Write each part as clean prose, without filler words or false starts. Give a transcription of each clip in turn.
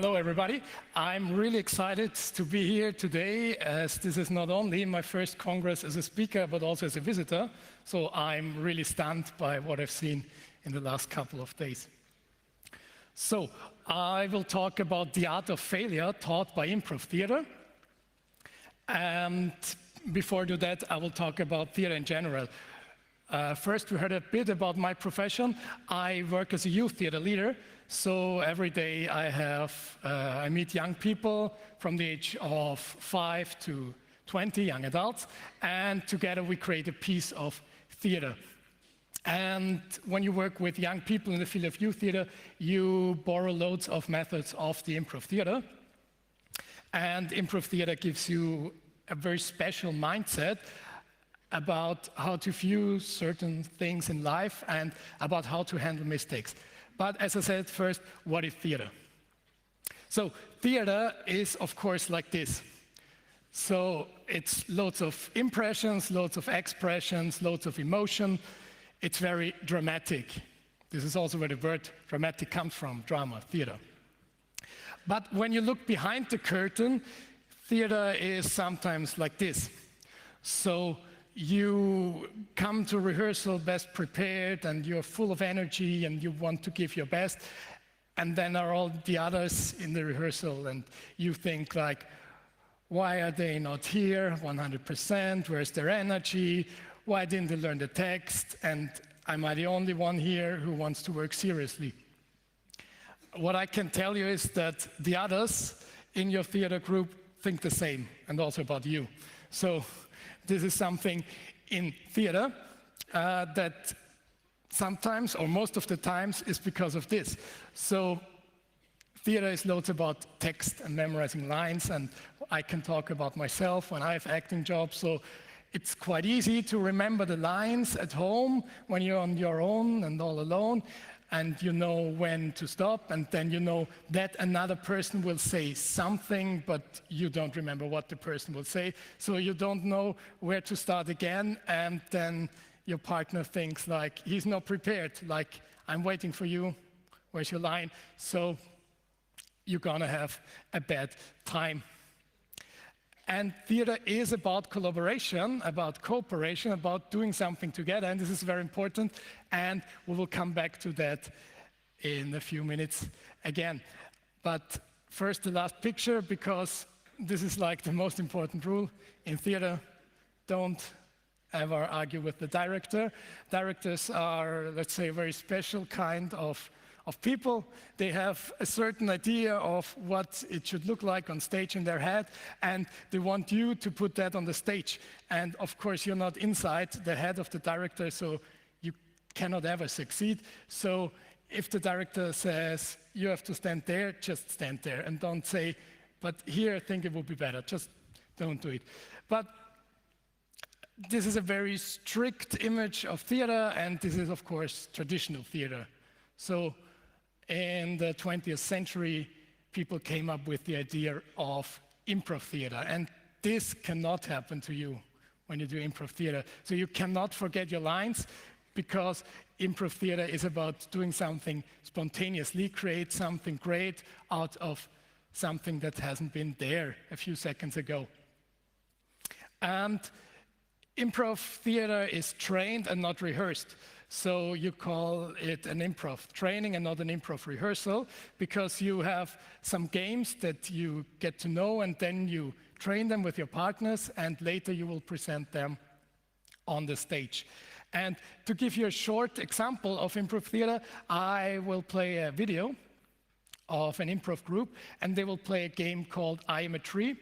Hello, everybody. I'm really excited to be here today, as this is not only my first Congress as a speaker, but also as a visitor. So I'm really stunned by what I've seen in the last couple of days. So I will talk about the art of failure taught by improv theater. And before I do that, I will talk about theater in general. First, we heard a bit about my profession. I work as a youth theater leader. So every day I meet young people from the age of 5 to 20, young adults, and together we create a piece of theater. And when you work with young people in the field of youth theater, you borrow loads of methods of the improv theater. And improv theater gives you a very special mindset about how to view certain things in life and about how to handle mistakes. But as I said first, what is theater? So theater is, of course, like this. So it's loads of impressions, loads of expressions, loads of emotion. It's very dramatic. This is also where the word dramatic comes from, drama, theater. But when you look behind the curtain, theater is sometimes like this. So you come to rehearsal best prepared and you're full of energy and you want to give your best, and then are all the others in the rehearsal and you think like, why are they not here 100%? Where's their energy? Why didn't they learn the text? And am I the only one here who wants to work seriously? What I can tell you is that the others in your theater group think the same, and also about you. So this is something in theater that sometimes, or most of the times, is because of this. So theater is loads about text and memorizing lines, and I can talk about myself when I have acting jobs. So it's quite easy to remember the lines at home when you're on your own and all alone, and you know when to stop, and then you know that another person will say something, but you don't remember what the person will say, so you don't know where to start again, and then your partner thinks like, he's not prepared, like, I'm waiting for you, where's your line? So you're gonna have a bad time. And theater is about collaboration, about cooperation, about doing something together, and this is very important, and we will come back to that in a few minutes again. But first, the last picture, because this is like the most important rule in theater: don't ever argue with the director. Directors are, let's say, a very special kind of people. They have a certain idea of what it should look like on stage in their head, and they want you to put that on the stage. And of course, you're not inside the head of the director, so you cannot ever succeed. So if the director says, you have to stand there, just stand there, and don't say, but here I think it would be better. Just don't do it. But this is a very strict image of theater, and this is, of course, traditional theater. So in the 20th century, people came up with the idea of improv theater, and this cannot happen to you when you do improv theater. So you cannot forget your lines, because improv theater is about doing something spontaneously, create something great out of something that hasn't been there a few seconds ago. And improv theater is trained and not rehearsed. So you call it an improv training and not an improv rehearsal, because you have some games that you get to know, and then you train them with your partners, and later you will present them on the stage. And to give you a short example of improv theater, I will play a video of an improv group, and they will play a game called I Am a Tree.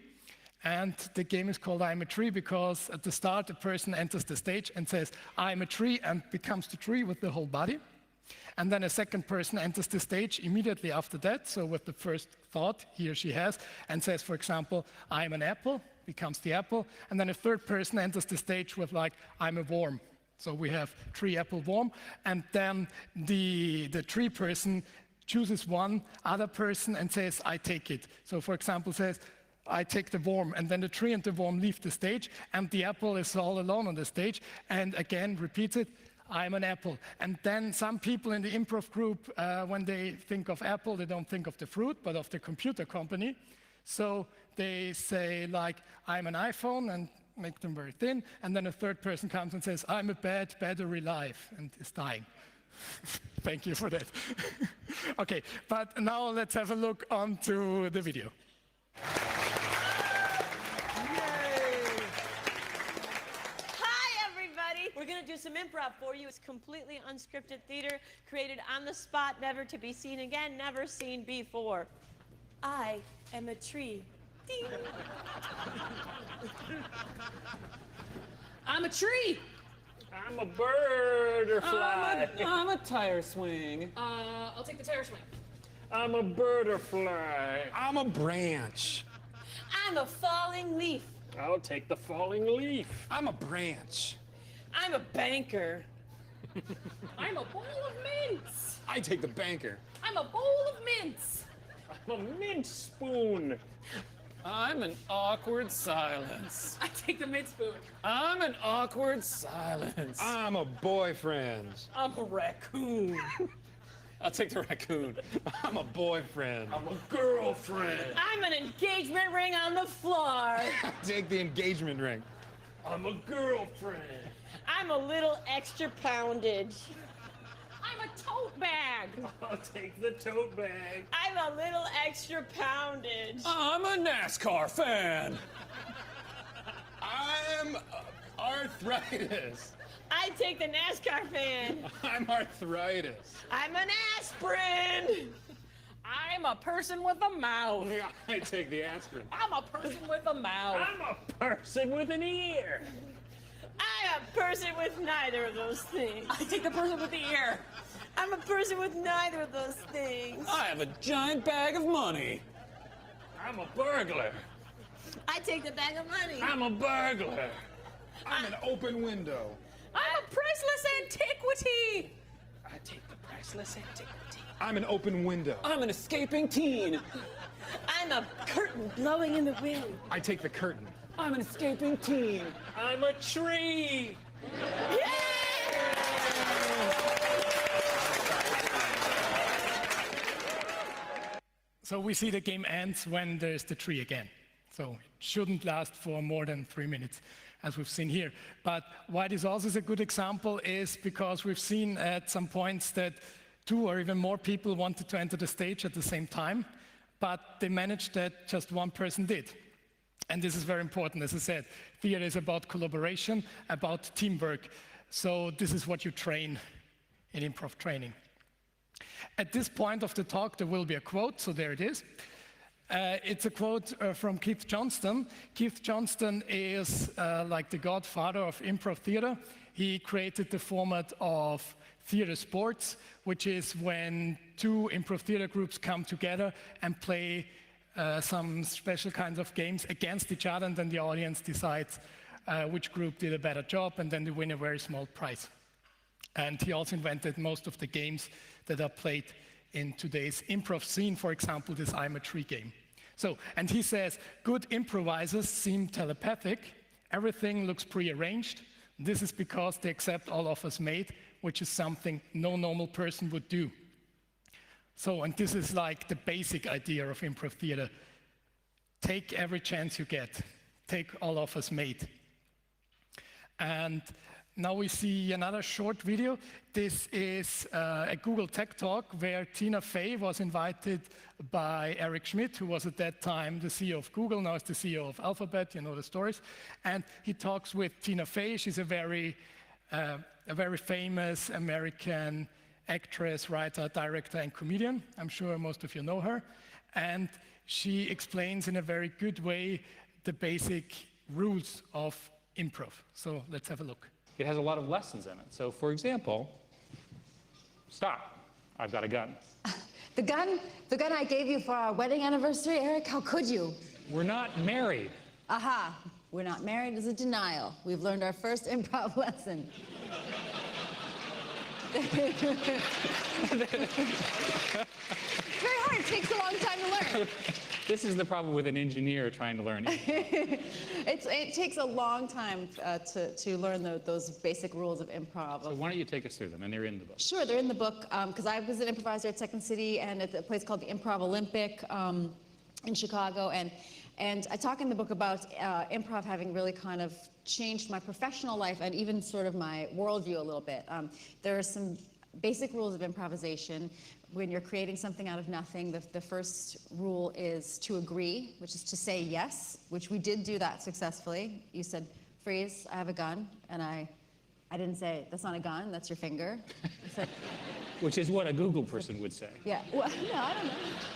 And the game is called I Am a Tree because at the start, a person enters the stage and says, I am a tree, and becomes the tree with the whole body. And then a second person enters the stage immediately after that, so with the first thought he or she has, and says, for example, I am an apple, becomes the apple. And then a third person enters the stage with like, I'm a worm. So we have tree, apple, worm. And then the tree person chooses one other person and says, I take it. So for example, says, I take the worm, and then the tree and the worm leave the stage, and the apple is all alone on the stage, and again repeats it, I'm an apple. And then some people in the improv group, when they think of Apple, they don't think of the fruit, but of the computer company. So they say, like, I'm an iPhone, and make them very thin. And then a third person comes and says, I'm a bad battery life, and is dying. Thank you for that. Okay, but now let's have a look onto the video. We're going to do some improv for you. It's completely unscripted theater, created on the spot, never to be seen again, never seen before. I am a tree. Ding. I'm a tree. I'm a bird or fly. I'm a tire swing. I'll take the tire swing. I'm a bird or fly. I'm a branch. I'm a falling leaf. I'll take the falling leaf. I'm a branch. I'm a banker. I'm a bowl of mints. I take the banker. I'm a bowl of mints. I'm a mint spoon. I'm an awkward silence. I take the mint spoon. I'm an awkward silence. I'm a boyfriend. I'm a raccoon. I'll take the raccoon. I'm a boyfriend. I'm a girlfriend. I'm an engagement ring on the floor. Take the engagement ring. I'm a girlfriend. I'm a little extra poundage. I'm a tote bag. I'll take the tote bag. I'm a little extra poundage. I'm a NASCAR fan. I'm arthritis. I take the NASCAR fan. I'm arthritis. I'm an aspirin. I'm a person with a mouth. I take the aspirin. I'm a person with a mouth. I'm a person with an ear. I'm a person with neither of those things. I take the person with the ear. I'm a person with neither of those things. I have a giant bag of money. I'm a burglar. I take the bag of money. I'm a burglar. I'm an open window. I'm a priceless antiquity. I take the priceless antiquity. I'm an open window. I'm an escaping teen. I'm a curtain blowing in the wind. I take the curtain. I'm an escaping teen. I'm a tree. So we see the game ends when there's the tree again. So it shouldn't last for more than 3 minutes, as we've seen here. But why this also is a good example is because we've seen at some points that 2 or even more people wanted to enter the stage at the same time, but they managed that just one person did. And this is very important. As I said, theater is about collaboration, about teamwork. So this is what you train in improv training. At this point of the talk, there will be a quote, so there it is. It's a quote from Keith Johnston. Keith Johnston is like the godfather of improv theater. He created the format of theater sports, which is when 2 improv theater groups come together and play some special kinds of games against each other, and then the audience decides which group did a better job, and then they win a very small prize. And he also invented most of the games that are played in today's improv scene, for example, this I'm a Tree game. So, and he says, good improvisers seem telepathic, everything looks prearranged. This is because they accept all offers made, which is something no normal person would do. So, and this is like the basic idea of improv theater. Take every chance you get. Take all offers made. And now we see another short video. This is a Google Tech Talk where Tina Fey was invited by Eric Schmidt, who was at that time the CEO of Google, now is the CEO of Alphabet, you know the stories. And he talks with Tina Fey. She's a very famous American actress, writer, director, and comedian. I'm sure most of you know her. And she explains in a very good way the basic rules of improv. So let's have a look. It has a lot of lessons in it. So, for example, stop. I've got a gun. The gun I gave you for our wedding anniversary, Eric, how could you? We're not married. Aha, we're not married is a denial. We've learned our first improv lesson. Very hard, it takes a long time to learn. This is the problem with an engineer trying to learn improv. It takes a long time to learn those basic rules of improv. So why don't you take us through them? And they're in the book. Sure, they're in the book, because I was an improviser at Second City and at a place called the Improv Olympic in Chicago. And I talk in the book about improv having really kind of changed my professional life and even sort of my worldview a little bit. There are some basic rules of improvisation. When you're creating something out of nothing, the first rule is to agree, which is to say yes, which we did do that successfully. You said, freeze, I have a gun. And I didn't say, that's not a gun, that's your finger. I said, Which is what a Google person would say. yeah, well, no, I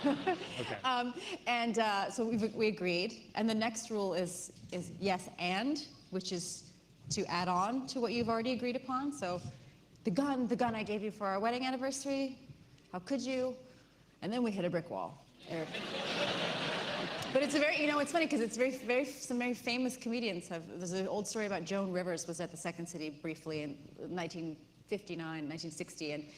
don't know. Okay. So we agreed. And the next rule is yes and, which is to add on to what you've already agreed upon. So the gun I gave you for our wedding anniversary, how could you? And then we hit a brick wall. But it's a very, it's funny because it's some very famous comedians there's an old story about Joan Rivers was at the Second City briefly in 1959, 1960,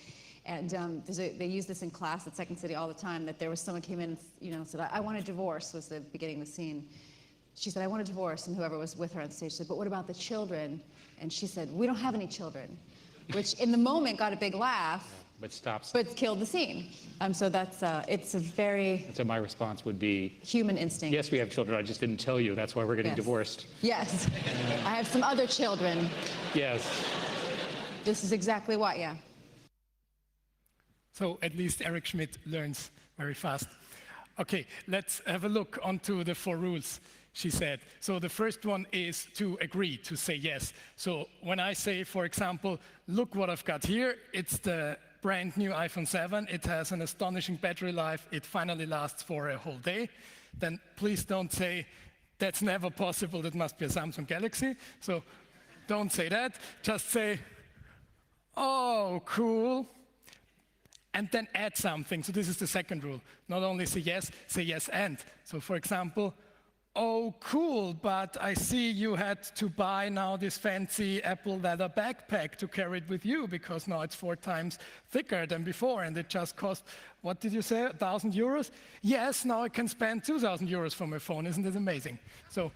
and they use this in class at Second City all the time, that there was someone came in and said, I want a divorce, was the beginning of the scene. She said, I want a divorce, and whoever was with her on stage said, but what about the children? And she said, we don't have any children, which in the moment got a big laugh. But stops. But killed the scene. So that's, it's a very... So my response would be... human instinct. Yes, we have children, I just didn't tell you, that's why we're getting Yes. divorced. Yes. I have some other children. Yes. This is exactly why, yeah. So at least Eric Schmidt learns very fast. Okay, let's have a look onto the 4 rules she said. So the first one is to agree, to say yes. So when I say, for example, look what I've got here, it's the brand new iPhone 7. It has an astonishing battery life. It finally lasts for a whole day. Then please don't say, that's never possible, that must be a Samsung Galaxy. So don't say that. Just say, oh, cool. And then add something. So this is the second rule. Not only say yes and. So for example, oh, cool, but I see you had to buy now this fancy Apple leather backpack to carry it with you because now it's 4 times thicker than before and it just cost, what did you say, 1,000 euros? Yes, now I can spend 2,000 euros for my phone. Isn't it amazing? So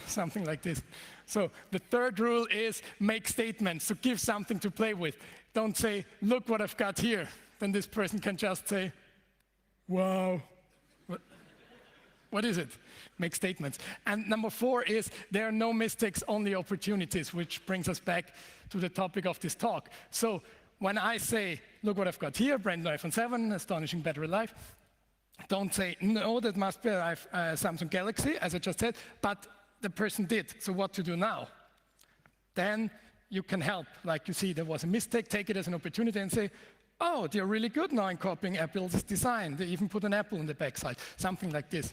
something like this. So the third rule is make statements. So give something to play with. Don't say, look what I've got here. Then this person can just say, wow. What is it? Make statements. And number 4 is there are no mistakes, only opportunities, which brings us back to the topic of this talk. So when I say, look what I've got here, brand new iPhone 7, astonishing battery life, don't say, no, that must be a Samsung Galaxy, as I just said, but the person did. So what to do now? Then you can help. Like you see, there was a mistake, take it as an opportunity and say, oh, they're really good now in copying Apple's design. They even put an apple on the backside, something like this.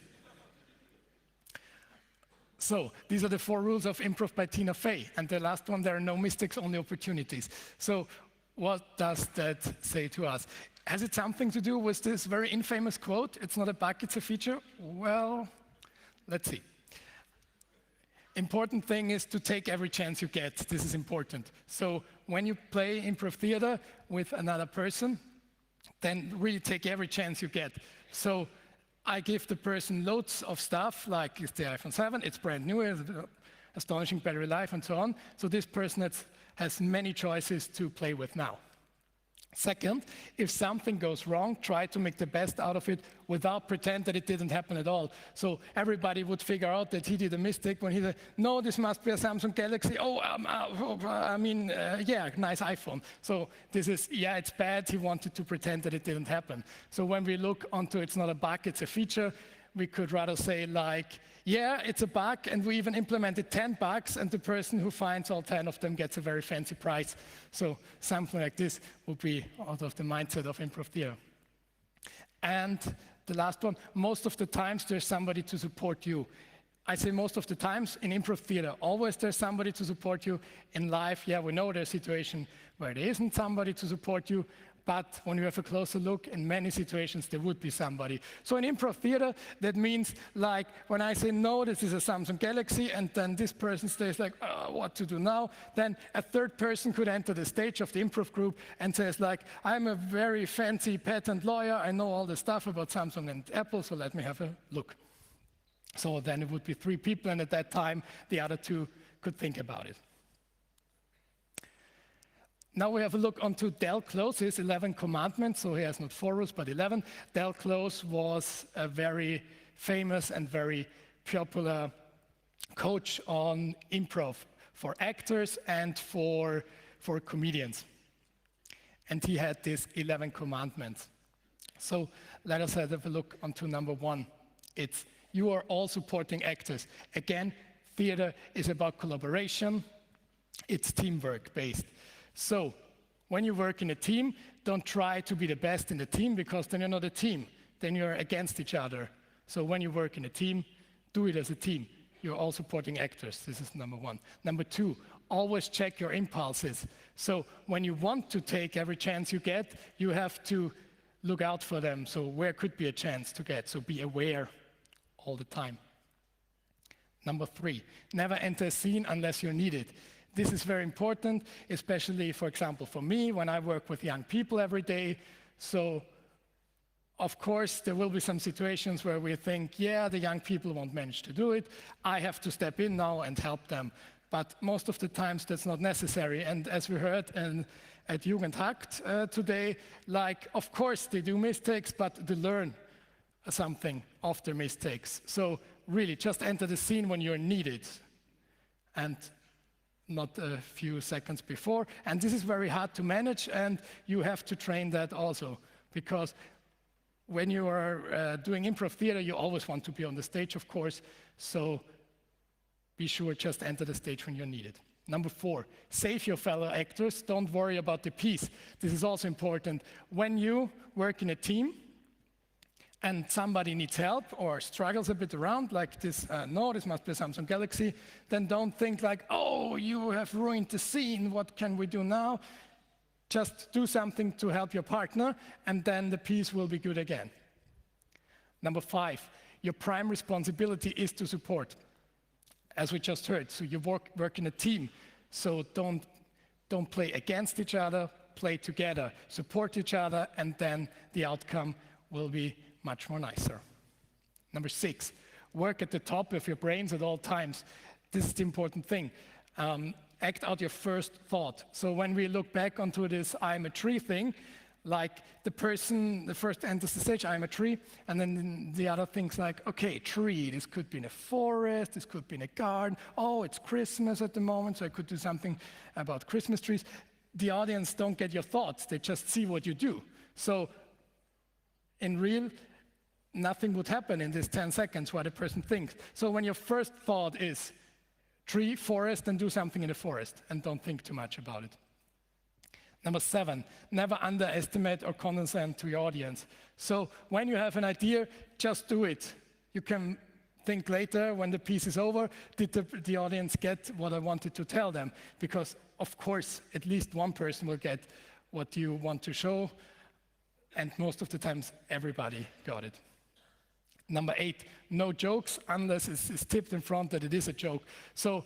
So these are the 4 rules of improv by Tina Fey. And the last one, there are no mistakes, only opportunities. So what does that say to us? Has it something to do with this very infamous quote, it's not a bug, it's a feature? Well, let's see. Important thing is to take every chance you get. This is important. So when you play improv theater with another person, then really take every chance you get. So I give the person loads of stuff, like it's the iPhone 7, it's brand new, astonishing battery life, and so on. So this person has many choices to play with now. Second, if something goes wrong, try to make the best out of it without pretend that it didn't happen at all. So everybody would figure out that he did a mistake when he said, no, this must be a Samsung Galaxy. Oh, yeah, nice iPhone. So this is, yeah, it's bad. He wanted to pretend that it didn't happen. So when we look onto it's not a bug, it's a feature, we could rather say like, yeah, it's a bug, and we even implemented 10 bugs, and the person who finds all 10 of them gets a very fancy prize. So something like this would be out of the mindset of improv theater. And the last one, most of the times there's somebody to support you. I say most of the times in improv theater, always there's somebody to support you. In life, yeah, we know there's a situation where there isn't somebody to support you, But when you have a closer look, in many situations there would be somebody. So in improv theater, that means like when I say, no, this is a Samsung Galaxy, and then this person stays like, what to do now? Then a third person could enter the stage of the improv group and says like, I'm a very fancy patent lawyer, I know all the stuff about Samsung and Apple, so let me have a look. So then it would be 3 people, and at that time, the other 2 could think about it. Now we have a look onto Del Close's 11 commandments. So he has not 4 rules, but 11. Del Close was a very famous and very popular coach on improv for actors and for comedians. And he had these 11 commandments. So let us have a look onto number 1. It's you are all supporting actors. Again, theater is about collaboration. It's teamwork based. So when you work in a team, don't try to be the best in the team, because then you're not a team. Then you're against each other. So when you work in a team, do it as a team. You're all supporting actors. This is number 1. Number 2, always check your impulses. So when you want to take every chance you get, you have to look out for them. So where could be a chance to get? So be aware all the time. Number 3, never enter a scene unless you're needed. This is very important, especially, for example, for me, when I work with young people every day. So, of course, there will be some situations where we think, yeah, the young people won't manage to do it. I have to step in now and help them. But most of the times, that's not necessary. And as we heard at Jugendhakt today, like, of course, they do mistakes, but they learn something of their mistakes. So, really, just enter the scene when you're needed. And not a few seconds before. And this is very hard to manage, and you have to train that also, because when you are doing improv theater, you always want to be on the stage, of course, so be sure just enter the stage when you're needed. Number 4, save your fellow actors. Don't worry about the piece. This is also important. When you work in a team, and somebody needs help or struggles a bit around, like this, no, this must be a Samsung Galaxy, then don't think like, oh, you have ruined the scene, what can we do now? Just do something to help your partner, and then the piece will be good again. Number 5, your prime responsibility is to support, as we just heard. So you work in a team, so don't play against each other, play together, support each other, and then the outcome will be much more nicer. Number 6, work at the top of your brains at all times. This is the important thing. Act out your first thought. So when we look back onto this I'm a tree thing, like the first enters the stage, I'm a tree, and then the other thinks like, okay, tree, this could be in a forest, this could be in a garden, oh, it's Christmas at the moment, so I could do something about Christmas trees. The audience don't get your thoughts, they just see what you do. So in real, nothing would happen in these 10 seconds while the person thinks. So when your first thought is tree, forest, then do something in the forest and don't think too much about it. Number 7, never underestimate or condescend to your audience. So when you have an idea, just do it. You can think later when the piece is over, did the audience get what I wanted to tell them? Because of course, at least one person will get what you want to show, and most of the times everybody got it. Number 8, no jokes unless it's tipped in front that it is a joke. So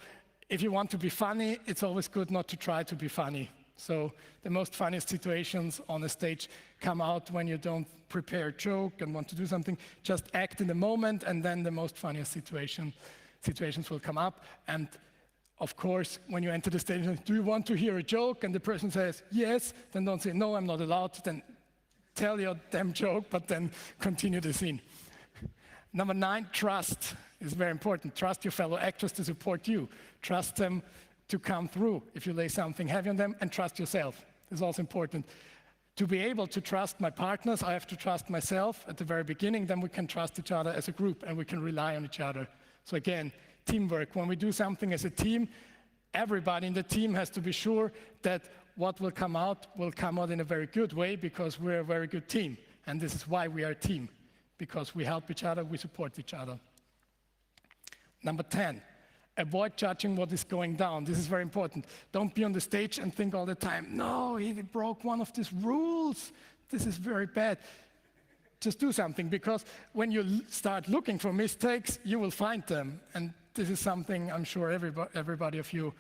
if you want to be funny, it's always good not to try to be funny. So the most funniest situations on a stage come out when you don't prepare a joke and want to do something. Just act in the moment, and then the most funniest situations will come up. And of course, when you enter the stage, do you want to hear a joke? And the person says yes, then don't say, no, I'm not allowed. Then tell your damn joke, but then continue the scene. Number 9, trust is very important. Trust your fellow actors to support you. Trust them to come through if you lay something heavy on them, and trust yourself. This is also important. To be able to trust my partners, I have to trust myself at the very beginning, then we can trust each other as a group and we can rely on each other. So again, teamwork. When we do something as a team, everybody in the team has to be sure that what will come out in a very good way, because we're a very good team. And this is why we are a team, because we help each other, we support each other. Number 10, Avoid judging what is going down. This is very important. Don't be on the stage and think all the time, no, he broke one of these rules. This is very bad. Just do something, because when you start looking for mistakes, you will find them. And this is something I'm sure everybody of you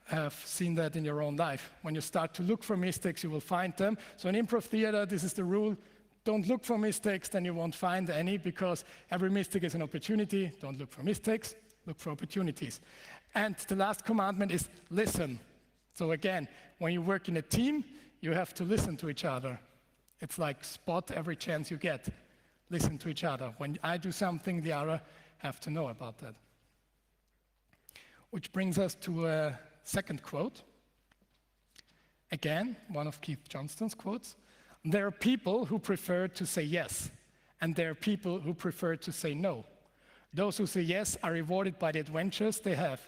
have seen that in your own life. When you start to look for mistakes, you will find them. So in improv theater, this is the rule. Don't look for mistakes, then you won't find any, because every mistake is an opportunity. Don't look for mistakes, look for opportunities. And the last commandment is listen. So again, when you work in a team, you have to listen to each other. It's like spot every chance you get. Listen to each other. When I do something, the other have to know about that. Which brings us to a second quote. Again, one of Keith Johnston's quotes. There are people who prefer to say yes, and there are people who prefer to say no. Those who say yes are rewarded by the adventures they have.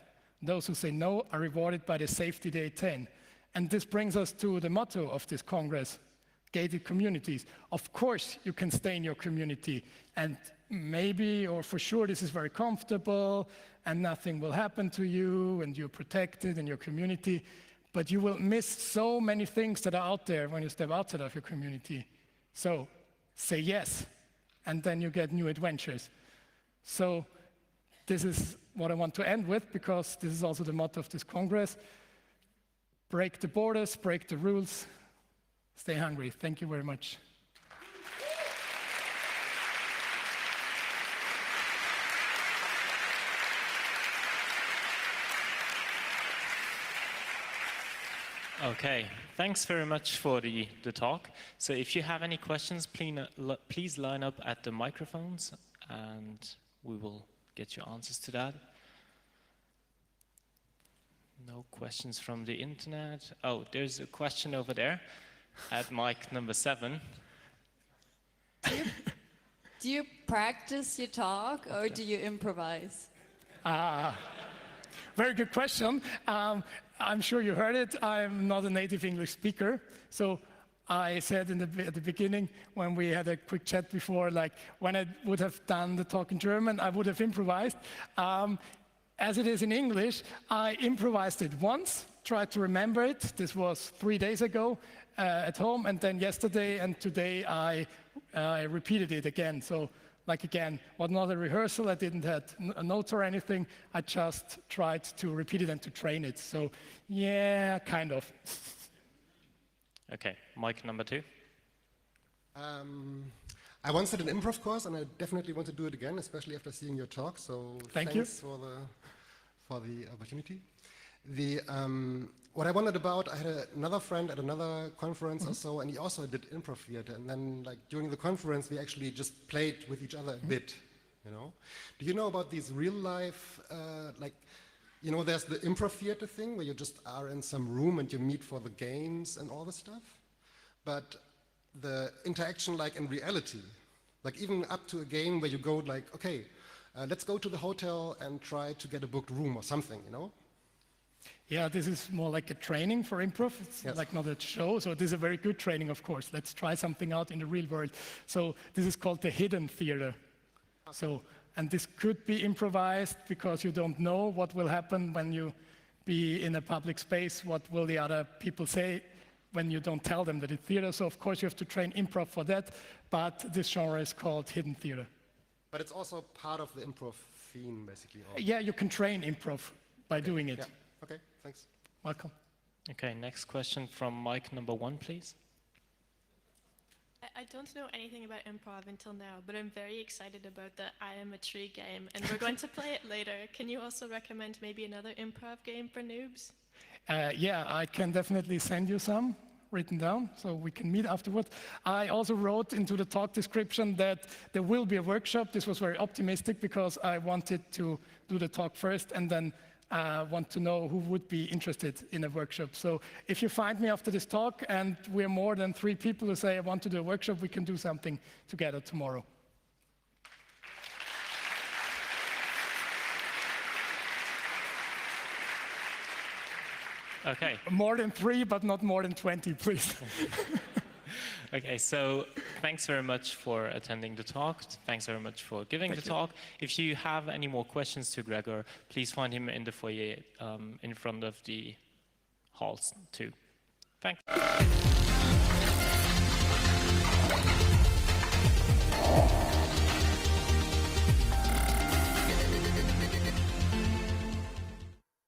Those who say no are rewarded by the safety they attain. And this brings us to the motto of this Congress, gated communities. Of course, you can stay in your community, and maybe, or for sure, this is very comfortable, and nothing will happen to you, and you're protected in your community, but you will miss so many things that are out there when you step outside of your community. So, say yes, and then you get new adventures. So, this is what I want to end with, because this is also the motto of this Congress. Break the borders, break the rules, stay hungry. Thank you very much. Okay, thanks very much for the talk. So if you have any questions, please line up at the microphones and we will get your answers to that. No questions from the internet. Oh, there's a question over there at mic number 7. Do you practice your talk or do you improvise? Very good question. I'm sure you heard it. I'm not a native English speaker. So I said at the beginning, when we had a quick chat before, like when I would have done the talk in German, I would have improvised. As it is in English, I improvised it once, tried to remember it. This was 3 days ago at home, and then yesterday and today I repeated it again. So, like again, was not a rehearsal. I didn't have a note or anything. I just tried to repeat it and to train it. So, yeah, kind of. Okay, mic number 2. I once did an improv course, and I definitely want to do it again, especially after seeing your talk. So thanks for the opportunity. What I wondered about, I had another friend at another conference or so, and he also did improv theater. And then, like during the conference, we actually just played with each other a bit. You know, do you know about these real life, like, you know, there's the improv theater thing where you just are in some room and you meet for the games and all the stuff, but the interaction, like in reality, like even up to a game where you go like, okay, let's go to the hotel and try to get a booked room or something, you know? Yeah, this is more like a training for improv. It's like not a show, so this is a very good training, of course. Let's try something out in the real world. So this is called the hidden theater. So, and this could be improvised because you don't know what will happen when you be in a public space, what will the other people say when you don't tell them that it's theater. So of course you have to train improv for that, but this genre is called hidden theater. But it's also part of the improv theme, basically. Yeah, you can train improv by doing it. Yeah. Okay, thanks. Welcome. Okay, next question from mic number 1, please. I don't know anything about improv until now, but I'm very excited about the I Am a Tree game, and we're going to play it later. Can you also recommend maybe another improv game for noobs? Yeah, I can definitely send you some written down, so we can meet afterwards. I also wrote into the talk description that there will be a workshop. This was very optimistic because I wanted to do the talk first and then want to know who would be interested in a workshop. So if you find me after this talk and we're more than 3 people who say I want to do a workshop, we can do something together tomorrow. Okay. More than 3, but not more than 20, please. Okay, so thanks very much for attending the talk. Thanks very much for giving the talk. If you have any more questions to Gregor, please find him in the foyer in front of the halls too. Thanks.